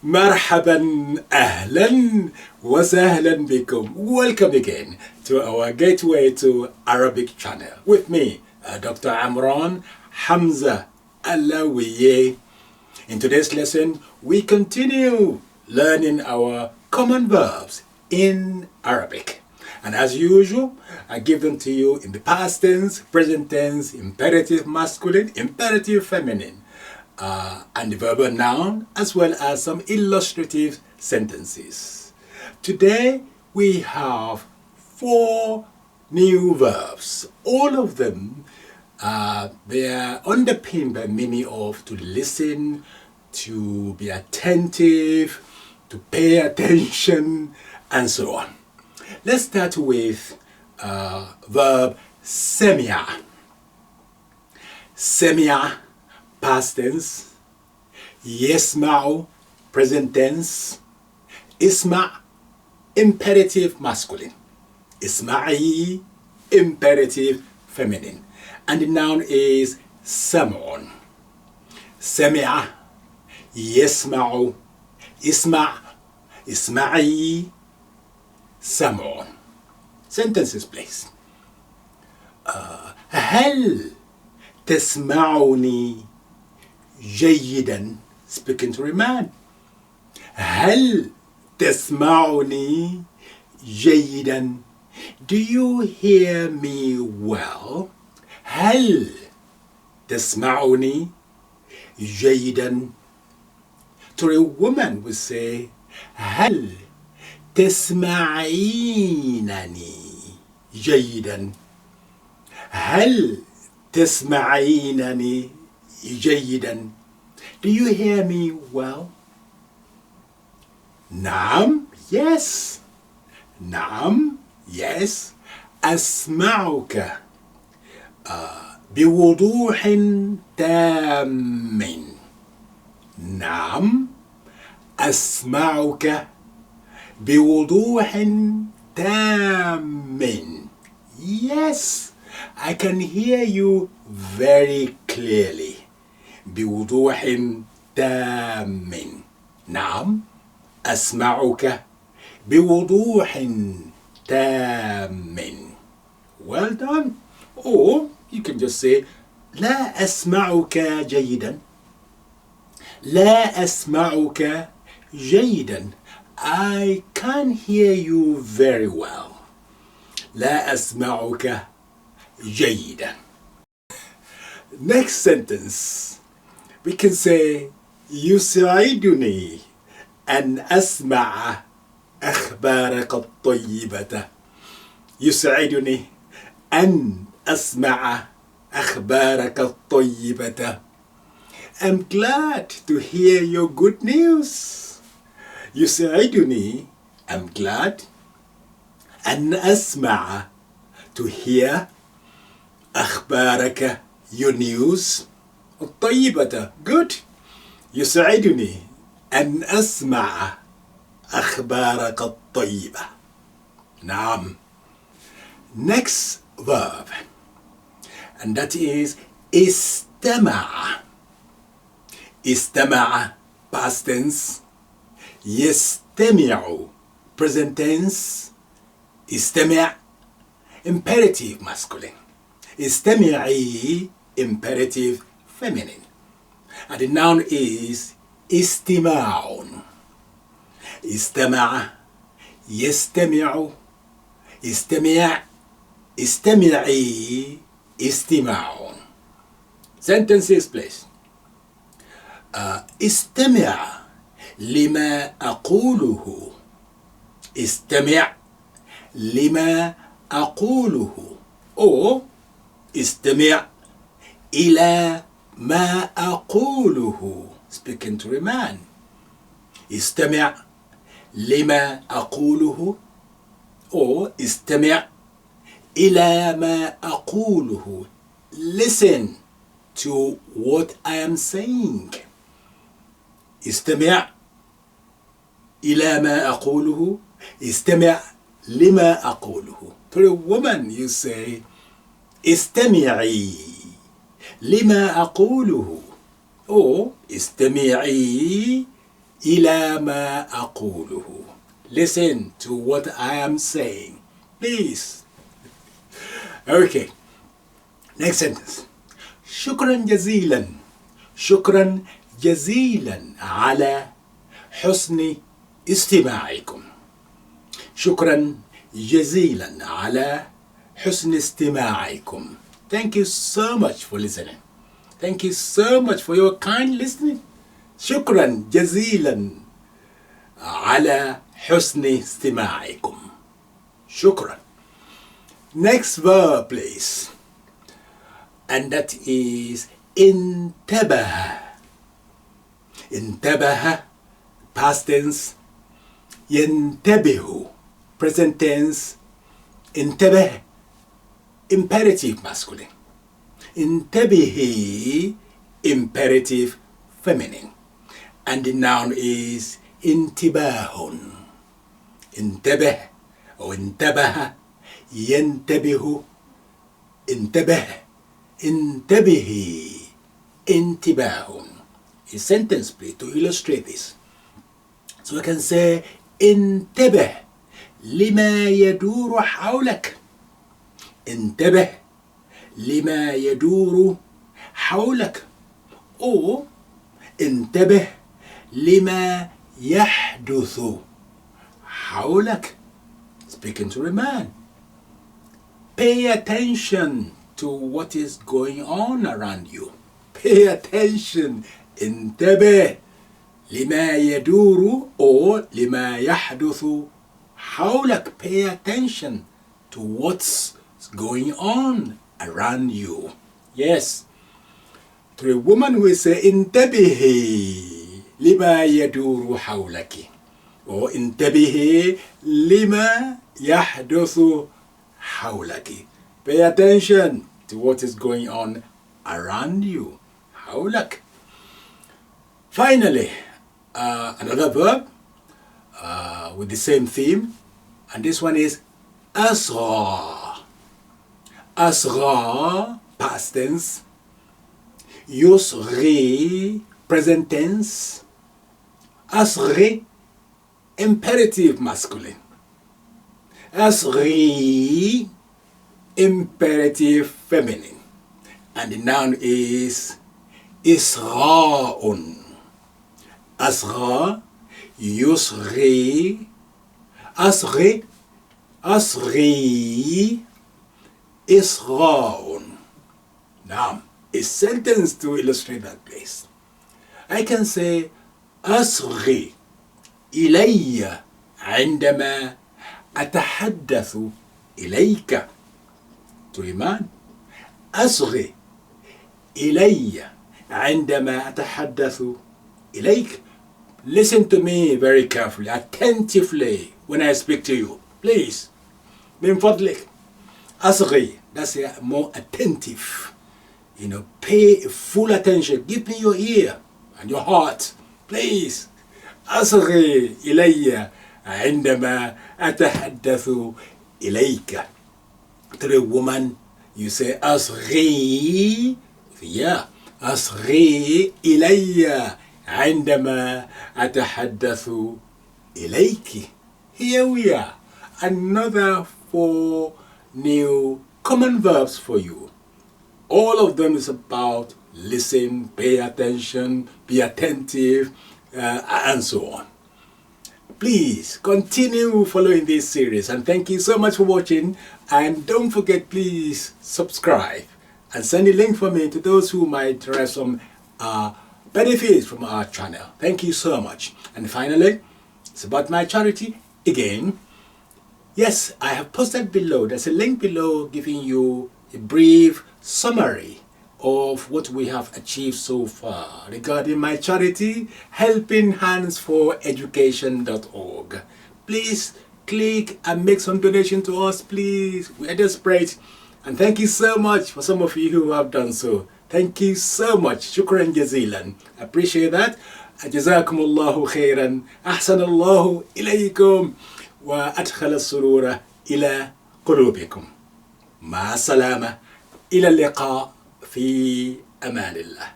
مرحبا أهلا وسهلا بكم. Welcome again to our Gateway to Arabic channel with me, Dr. Imran Hamza Alawiye. In today's lesson, we continue learning our common verbs in Arabic. And as usual, I give them to you in the past tense, present tense, imperative masculine, imperative feminine, and the verbal noun, as well as some illustrative sentences. Today, we have 4 new verbs. All of them, they are underpinned by meaning of to listen, to be attentive, to pay attention, and so on. Let's start with verb Sami'a. Sami'a, past tense. Yasma'u, present tense. Isma', imperative masculine. Isma'i, imperative feminine. And the noun is Sam'un. Sami'a, Yasma'u, Isma', Isma'i, Sam'un. Sentences, please. هل تسمعني جيدا? Speaking to a man. هل تسمعني جيدا? Do you hear me well? هل تسمعني جيدا? To a woman we say هل تسمعينني جيدا? هل تسمعينني جيدا? Do you hear me well? نعم, yes. نعم, yes. أسمعك بوضوح تام. نعم, أسمعك بوضوح تام. Yes, I can hear you very clearly. بوضوح تام. نعم, أسمعك بوضوح تام. Well done. Or you can just say لا أسمعك جيدا. لا أسمعك جيدا. I can hear you very well. لا أسمعك جيدا. Next sentence, we can say يسعدني أن أسمع أخبارك الطيبة. يسعدني أن أسمع أخبارك الطيبة. I'm glad to hear your good news. يسعدني, I'm glad. أن أسمع, to hear. أخبارك, your news. الطيبة, good. يسعدني أن أسمع أخبارك الطيبة. نعم. Next verb, and that is استمع. استمع, past tense. يستمع, present tense. استمع, imperative masculine. استمعي, imperative feminine. And the noun is استماع. استمع, يستمع, استمع, استمعي, استماع. Sentences, please. استمع لما أقوله. استمع لما أقوله. Or استمع إلى ما أقوله. Speaking to a man. استمع لما أقوله. Or استمع إلى ما أقوله. Listen to what I am saying. استمع إلى ما أقوله. استمع لما أقوله. To a woman you say استمعي لما أقوله. Or استمعي إلى ما أقوله. Listen to what I am saying, please. Okay, next sentence. شكرا جزيلا. شكرا جزيلا على حسن استماعكم. شكرا جزيلا على حسن استماعكم. Thank you so much for listening. Thank you so much for your kind listening. شكرا جزيلا على حسن استماعكم. شكرا. Next verb, please. And that is انتبه. انتبه, past tense. ينتبه, present tense. انتبه, imperative masculine. انتبهي, imperative feminine. And the noun is انتباه. انتبه أو انتبه, ينتبه, انتبه, انتبهي, انتباه. A sentence, please, to illustrate this. So I can say انتبه لما يدور حولك. انتبه لما يدور حولك. Or انتبه لما يحدث حولك. Speaking to a man. Pay attention to what is going on around you. Pay attention. انتبه لما يدور or لما يحدث حولك. Pay attention to what's going on around you. Yes. To a woman who is انتبهي لما يدور حولك. Or انتبهي لما يحدث حولك. Pay attention to what is going on around you. حولك. Finally, another verb with the same theme, and this one is أصغى. أصغى, past tense. يصغي, present tense. أصغي, imperative masculine. أصغي, imperative feminine. And the noun is إصغاء. أصغى, يصغي, أصغي, أصغي, إصغاء. Now, a sentence to illustrate that, please. I can say أصغي إلي عندما أتحدث إليك. To a man. أصغي إلي عندما أتحدث إليك. Listen to me very carefully, attentively when I speak to you. Please. من فضلك. أصغي. That's more attentive. You know, pay full attention. Give me your ear and your heart. Please. أصغي إلي عندما أتحدث إليك. To a woman, you say أصغي. Yeah. أصغي إلي عندما أتحدث إليك. Here we are. Another 4 new common verbs for you. All of them is about listen, pay attention, be attentive, and so on. Please continue following this series, and thank you so much for watching. And don't forget, please subscribe and send a link for me to those who might derive some benefits from our channel. Thank you so much. And finally, it's about my charity again. Yes, I have posted below. There's a link below giving you a brief summary of what we have achieved so far regarding my charity, helpinghandsforeducation.org. Please click and make some donation to us, please. We are desperate. And thank you so much for some of you who have done so. Thank you so much. Shukran jazilan. I appreciate that. جزاكم الله خيرا. أحسن الله إليكم وأدخل السرور إلى قلوبكم. مع السلامة. إلى اللقاء في أمان الله.